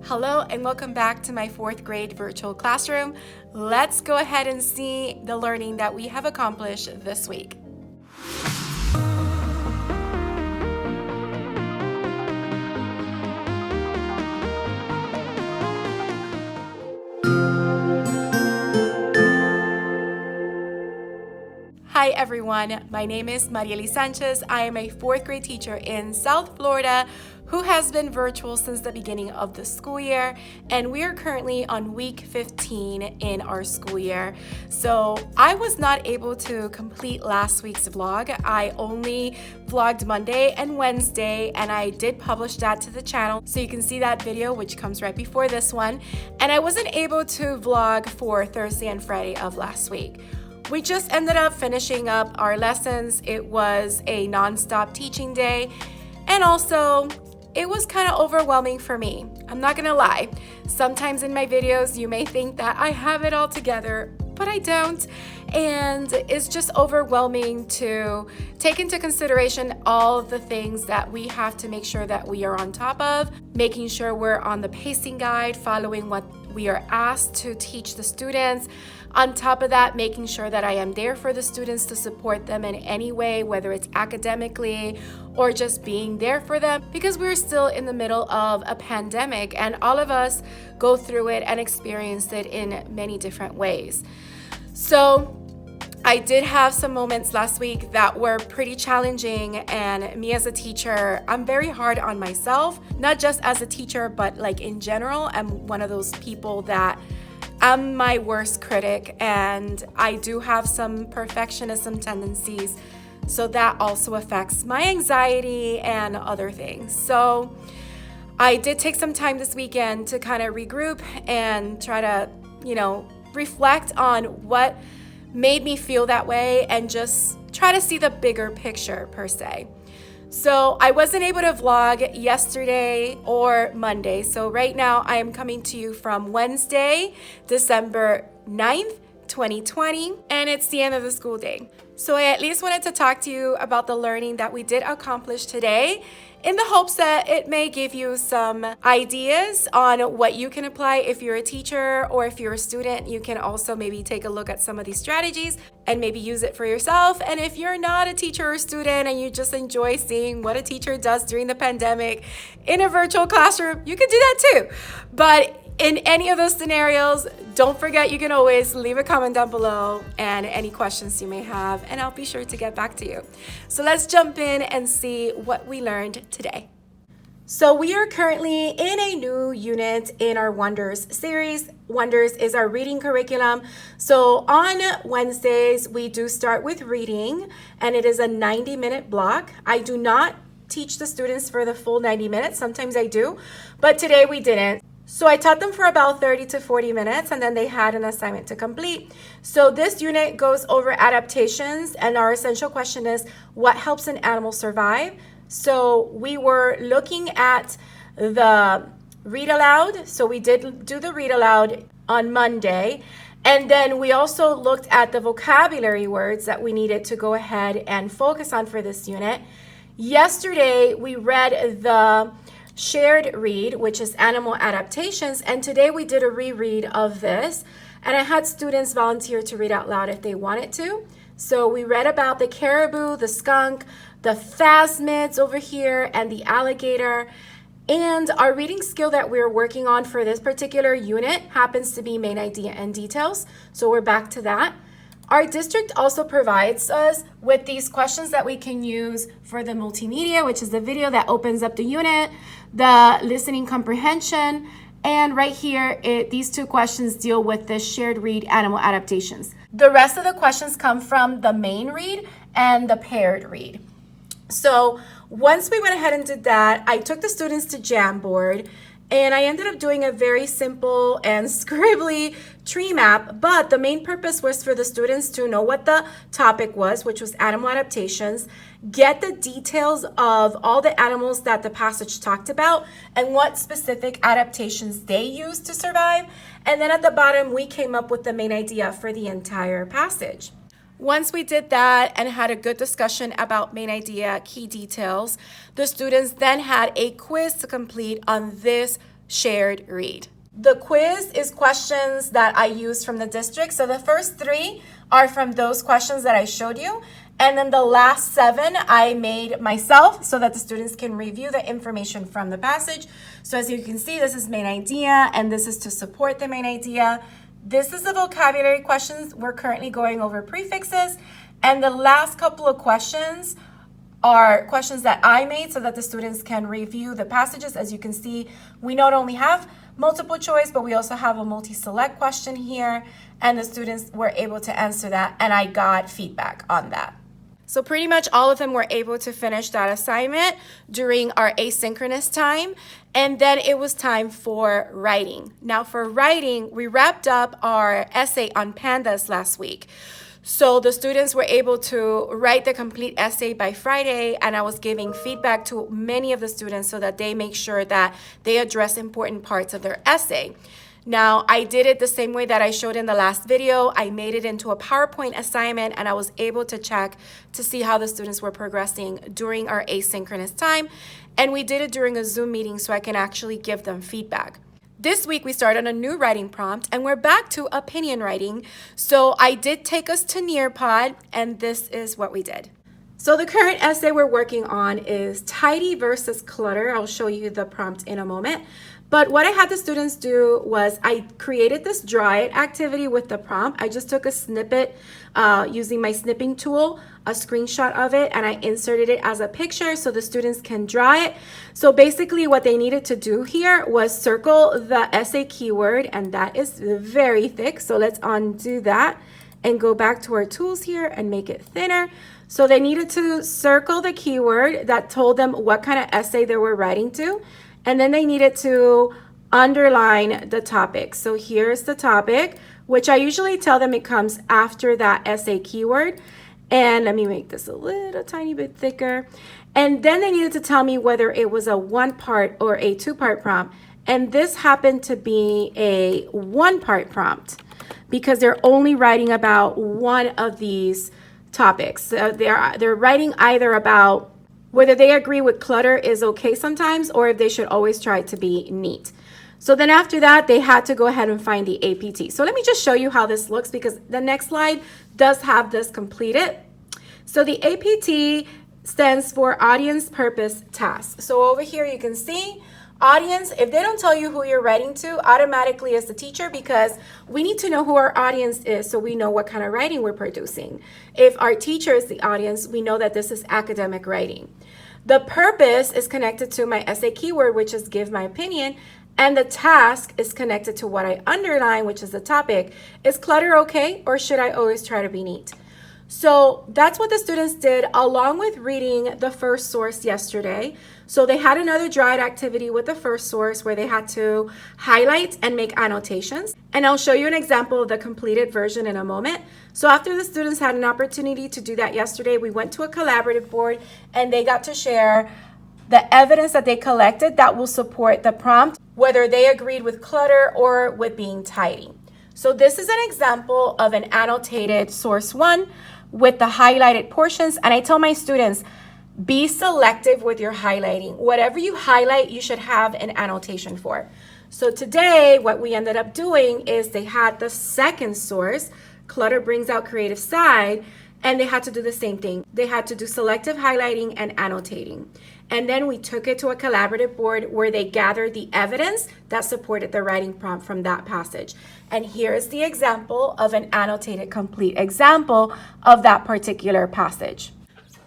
Hello and welcome back to my 4th grade virtual classroom. Let's go ahead and see the learning that we have accomplished this week. Hi everyone, my name is Mariely Sanchez. I am a 4th grade teacher in South Florida who has been virtual since the beginning of the school year, and we are currently on week 15 in our school year. So I was not able to complete last week's vlog. I only vlogged Monday and Wednesday, and I did publish that to the channel, so you can see that video, which comes right before this one. And I wasn't able to vlog for Thursday and Friday of last week. We just ended up finishing up our lessons. It was a non-stop teaching day, and also it was kind of overwhelming for me. I'm not gonna lie. Sometimes in my videos you may think that I have it all together, but I don't. And it's just overwhelming to take into consideration all of the things that we have to make sure that we are on top of, making sure we're on the pacing guide, following what we are asked to teach the students. On top of that, making sure that I am there for the students to support them in any way, whether it's academically or just being there for them, because we're still in the middle of a pandemic and all of us go through it and experience it in many different ways. So I did have some moments last week that were pretty challenging, and me as a teacher, I'm very hard on myself, not just as a teacher, but like in general. I'm one of those people that I'm my worst critic, and I do have some perfectionism tendencies, so that also affects my anxiety and other things. So I did take some time this weekend to kind of regroup and try to, reflect on what made me feel that way and just try to see the bigger picture per se. So I wasn't able to vlog yesterday or Monday. So right now I am coming to you from Wednesday, December 9th, 2020, and it's the end of the school day. So I at least wanted to talk to you about the learning that we did accomplish today, in the hopes that it may give you some ideas on what you can apply if you're a teacher, or if you're a student, you can also maybe take a look at some of these strategies and maybe use it for yourself. And if you're not a teacher or student and you just enjoy seeing what a teacher does during the pandemic in a virtual classroom, you can do that too. But in any of those scenarios, don't forget you can always leave a comment down below and any questions you may have, and I'll be sure to get back to you. So let's jump in and see what we learned today. So we are currently in a new unit in our Wonders series. Wonders is our reading curriculum. So on Wednesdays, we do start with reading, and it is a 90-minute block. I do not teach the students for the full 90 minutes. Sometimes I do, but today we didn't. So I taught them for about 30 to 40 minutes, and then they had an assignment to complete. So this unit goes over adaptations, and our essential question is, what helps an animal survive? So we were looking at the read aloud. So we did do the read aloud on Monday. And then we also looked at the vocabulary words that we needed to go ahead and focus on for this unit. Yesterday, we read the shared read, which is animal adaptations, and today we did a reread of this, and I had students volunteer to read out loud if they wanted to. So we read about the caribou, the skunk, the phasmids over here, and the alligator. And our reading skill that we're working on for this particular unit happens to be main idea and details, so we're back to that. Our district also provides us with these questions that we can use for the multimedia, which is the video that opens up the unit, the listening comprehension, and right here, these two questions deal with the shared read animal adaptations. The rest of the questions come from the main read and the paired read. So once we went ahead and did that, I took the students to Jamboard, and I ended up doing a very simple and scribbly tree map, but the main purpose was for the students to know what the topic was, which was animal adaptations, get the details of all the animals that the passage talked about and what specific adaptations they used to survive. And then at the bottom, we came up with the main idea for the entire passage. Once we did that and had a good discussion about main idea, key details, the students then had a quiz to complete on this shared read. The quiz is questions that I use from the district. So the first 3 are from those questions that I showed you. And then the last 7 I made myself so that the students can review the information from the passage. So as you can see, this is main idea, and this is to support the main idea. This is the vocabulary questions. We're currently going over prefixes. And the last couple of questions are questions that I made so that the students can review the passages. As you can see, we not only have multiple choice, but we also have a multi-select question here, and the students were able to answer that, and I got feedback on that. So pretty much all of them were able to finish that assignment during our asynchronous time, and then it was time for writing. Now for writing, we wrapped up our essay on pandas last week. So the students were able to write the complete essay by Friday, and I was giving feedback to many of the students so that they make sure that they address important parts of their essay. Now, I did it the same way that I showed in the last video. I made it into a PowerPoint assignment, and I was able to check to see how the students were progressing during our asynchronous time. And we did it during a Zoom meeting so I can actually give them feedback. This week, we started a new writing prompt, and we're back to opinion writing. So I did take us to Nearpod, and this is what we did. So the current essay we're working on is tidy versus clutter. I'll show you the prompt in a moment. But what I had the students do was I created this draw it activity with the prompt. I just took a snippet using my snipping tool, a screenshot of it, and I inserted it as a picture so the students can draw it. So basically what they needed to do here was circle the essay keyword, and that is very thick. So let's undo that and go back to our tools here and make it thinner. So they needed to circle the keyword that told them what kind of essay they were writing to. And then they needed to underline the topic. So here's the topic, which I usually tell them it comes after that essay keyword. And let me make this a little tiny bit thicker. And then they needed to tell me whether it was a 1-part or a 2-part prompt. And this happened to be a 1-part prompt because they're only writing about one of these topics. So they're writing either about whether they agree with clutter is okay sometimes, or if they should always try to be neat. So then after that, they had to go ahead and find the APT. So let me just show you how this looks because the next slide does have this completed. So the APT stands for Audience Purpose Task. So over here you can see audience. If they don't tell you who you're writing to, automatically as the teacher, because we need to know who our audience is so we know what kind of writing we're producing. If our teacher is the audience, we know that this is academic writing. The purpose is connected to my essay keyword, which is give my opinion, and the task is connected to what I underline, which is the topic. Is clutter okay, or should I always try to be neat? So that's what the students did along with reading the first source yesterday. So they had another draw it activity with the first source where they had to highlight and make annotations. And I'll show you an example of the completed version in a moment. So after the students had an opportunity to do that yesterday, we went to a collaborative board and they got to share the evidence that they collected that will support the prompt, whether they agreed with clutter or with being tidy. So this is an example of an annotated source 1 with the highlighted portions. And I tell my students, be selective with your highlighting. Whatever you highlight, you should have an annotation for. So today, what we ended up doing is they had the second source, Clutter Brings Out Creative Side, and they had to do the same thing. They had to do selective highlighting and annotating. And then we took it to a collaborative board where they gathered the evidence that supported the writing prompt from that passage. And here's the example of an annotated complete example of that particular passage.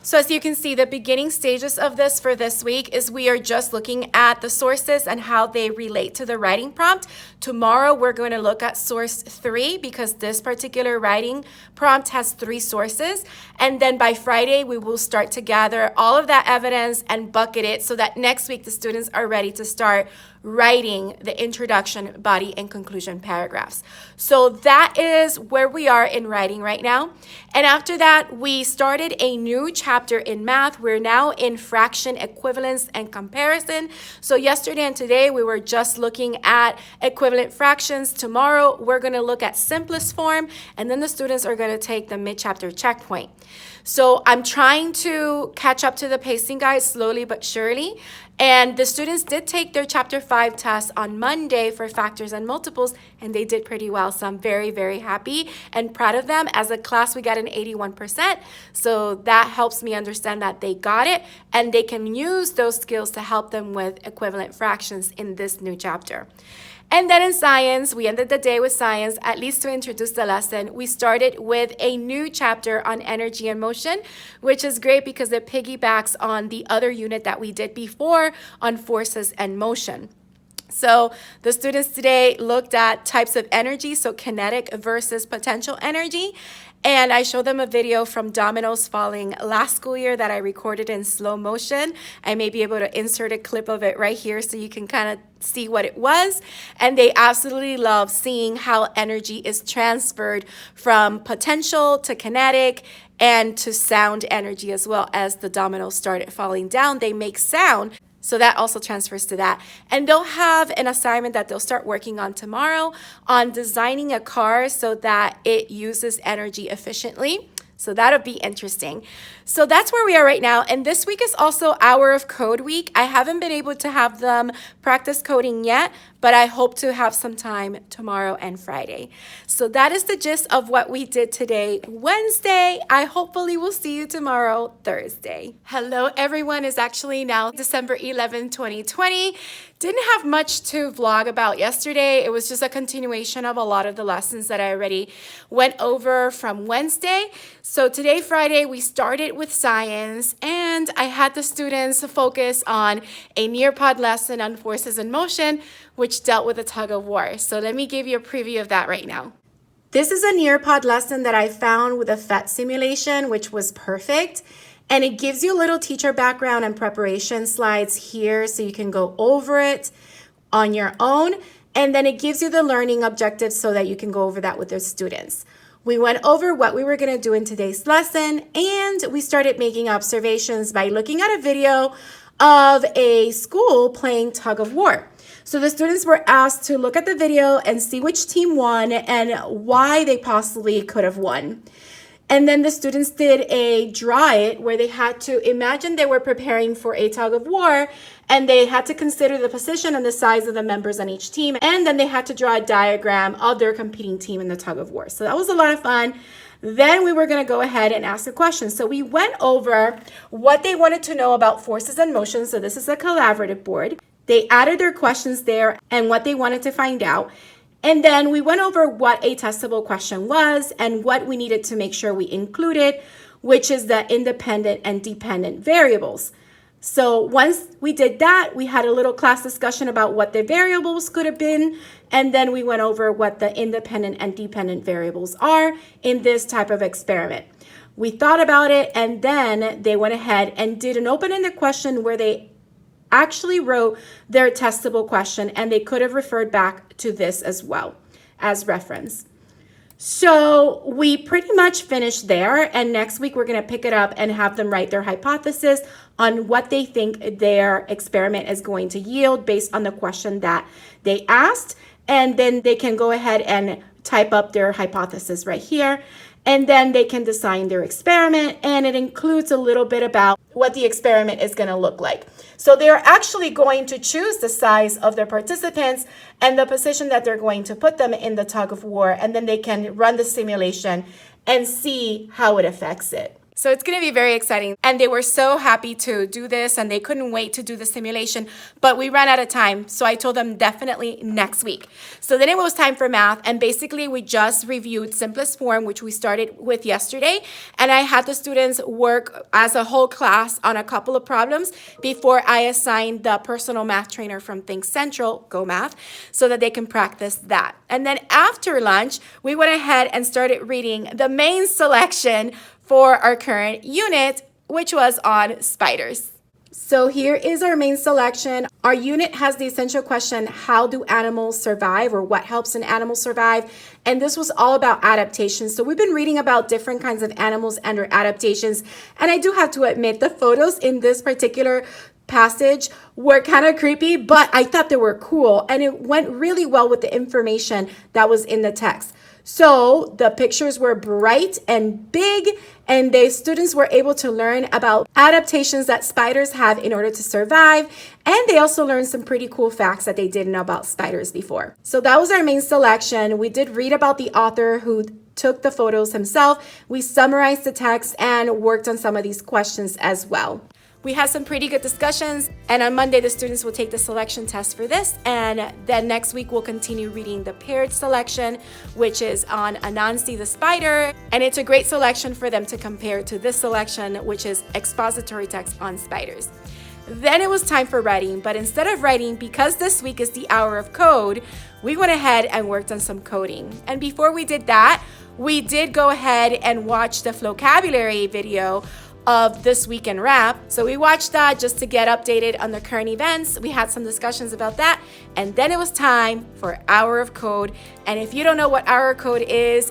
So as you can see, the beginning stages of this for this week is we are just looking at the sources and how they relate to the writing prompt. Tomorrow, we're going to look at source 3 because this particular writing prompt has 3 sources. And then by Friday, we will start to gather all of that evidence and bucket it so that next week the students are ready to start writing the introduction, body, and conclusion paragraphs. So that is where we are in writing right now. And after that, we started a new chapter in math. We're now in fraction equivalence and comparison. So yesterday and today, we were just looking at equivalent fractions. Tomorrow, we're going to look at simplest form, and then the students are going to take the mid-chapter checkpoint. So I'm trying to catch up to the pacing guide slowly but surely. And the students did take their Chapter 5 test on Monday for factors and multiples, and they did pretty well. So I'm very, very happy and proud of them. As a class, we got an 81%. So that helps me understand that they got it, and they can use those skills to help them with equivalent fractions in this new chapter. And then in science, we ended the day with science, at least to introduce the lesson. We started with a new chapter on energy and motion, which is great because it piggybacks on the other unit that we did before on forces and motion. So the students today looked at types of energy, so kinetic versus potential energy. And I showed them a video from dominoes falling last school year that I recorded in slow motion. I may be able to insert a clip of it right here so you can kind of see what it was. And they absolutely love seeing how energy is transferred from potential to kinetic and to sound energy as well. As the dominoes started falling down, they make sound. So that also transfers to that. And they'll have an assignment that they'll start working on tomorrow on designing a car so that it uses energy efficiently. So that'll be interesting. So that's where we are right now. And this week is also Hour of Code week. I haven't been able to have them practice coding yet, but I hope to have some time tomorrow and Friday. So that is the gist of what we did today, Wednesday. I hopefully will see you tomorrow, Thursday. Hello, everyone. It's actually now December 11, 2020. Didn't have much to vlog about yesterday. It was just a continuation of a lot of the lessons that I already went over from Wednesday. So today, Friday, we started with science, and I had the students focus on a Nearpod lesson on forces and motion, which dealt with a tug of war. So let me give you a preview of that right now. This is a Nearpod lesson that I found with a PhET simulation, which was perfect. And it gives you little teacher background and preparation slides here so you can go over it on your own. And then it gives you the learning objectives so that you can go over that with your students. We went over what we were going to do in today's lesson, and we started making observations by looking at a video of a school playing tug of war. So the students were asked to look at the video and see which team won and why they possibly could have won. And then the students did a draw it where they had to imagine they were preparing for a tug of war, and they had to consider the position and the size of the members on each team. And then they had to draw a diagram of their competing team in the tug of war. So that was a lot of fun. Then we were going to go ahead and ask a question. So we went over what they wanted to know about forces and motion. So this is a collaborative board. They added their questions there and what they wanted to find out. And then we went over what a testable question was and what we needed to make sure we included, which is the independent and dependent variables. So once we did that, we had a little class discussion about what the variables could have been. And then we went over what the independent and dependent variables are in this type of experiment. We thought about it, and then they went ahead and did an open-ended question where they actually wrote their testable question, and they could have referred back to this as well as reference. So we pretty much finished there, and next week we're going to pick it up and have them write their hypothesis on what they think their experiment is going to yield based on the question that they asked, and then they can go ahead and type up their hypothesis right here. And then they can design their experiment, and it includes a little bit about what the experiment is going to look like. So they're actually going to choose the size of their participants and the position that they're going to put them in the tug of war, and then they can run the simulation and see how it affects it. So it's going to be very exciting. And they were so happy to do this, and they couldn't wait to do the simulation, but we ran out of time. So I told them definitely next week. So then it was time for math. And basically we just reviewed simplest form, which we started with yesterday. And I had the students work as a whole class on a couple of problems before I assigned the personal math trainer from Think Central, Go Math, so that they can practice that. And then after lunch, we went ahead and started reading the main selection for our current unit, which was on spiders. So here is our main selection. Our unit has the essential question, how do animals survive, or what helps an animal survive? And this was all about adaptations. So we've been reading about different kinds of animals and their adaptations. And I do have to admit, the photos in this particular passage were kind of creepy, but I thought they were cool, and it went really well with the information that was in the text. So the pictures were bright and big, and the students were able to learn about adaptations that spiders have in order to survive. And they also learned some pretty cool facts that they didn't know about spiders before. So that was our main selection. We did read about the author who took the photos himself. We summarized the text and worked on some of these questions as well. We had some pretty good discussions, and on Monday the students will take the selection test for this, and then next week we'll continue reading the paired selection, which is on Anansi the spider, and it's a great selection for them to compare to this selection, which is expository text on spiders. Then it was time for writing, but instead of writing, because this week is the hour of code, we went ahead and worked on some coding. And before we did that, we did go ahead and watch the vocabulary video of This Week in Rap. So we watched that just to get updated on the current events. We had some discussions about that, and then it was time for Hour of Code. And if you don't know what Hour of Code is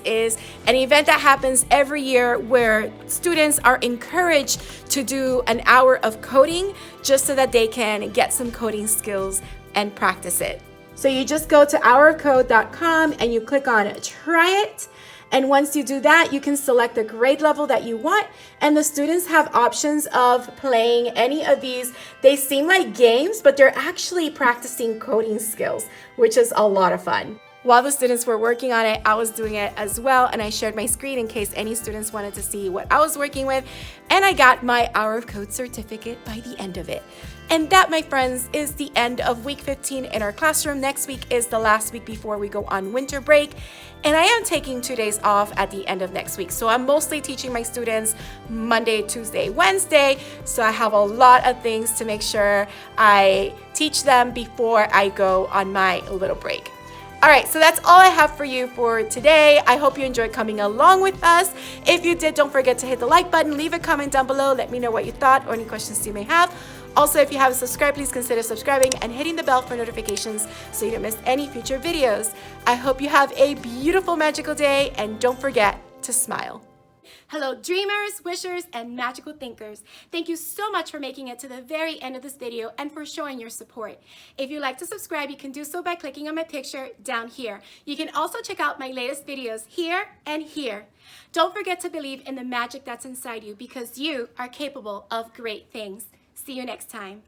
an event that happens every year where students are encouraged to do an hour of coding just so that they can get some coding skills and practice it. So you just go to hourofcode.com and you click on Try It. And once you do that, you can select the grade level that you want. And the students have options of playing any of these. They seem like games, but they're actually practicing coding skills, which is a lot of fun. While the students were working on it, I was doing it as well, and I shared my screen in case any students wanted to see what I was working with, and I got my Hour of Code certificate by the end of it. And that, my friends, is the end of week 15 in our classroom. Next week is the last week before we go on winter break, and I am taking 2 days off at the end of next week. So I'm mostly teaching my students Monday, Tuesday, Wednesday, so I have a lot of things to make sure I teach them before I go on my little break. All right, so that's all I have for you for today. I hope you enjoyed coming along with us. If you did, don't forget to hit the like button, leave a comment down below, let me know what you thought or any questions you may have. Also, if you haven't subscribed, please consider subscribing and hitting the bell for notifications so you don't miss any future videos. I hope you have a beautiful, magical day, and don't forget to smile. Hello dreamers, wishers, and magical thinkers. Thank you so much for making it to the very end of this video and for showing your support. If you'd like to subscribe, you can do so by clicking on my picture down here. You can also check out my latest videos here and here. Don't forget to believe in the magic that's inside you because you are capable of great things. See you next time.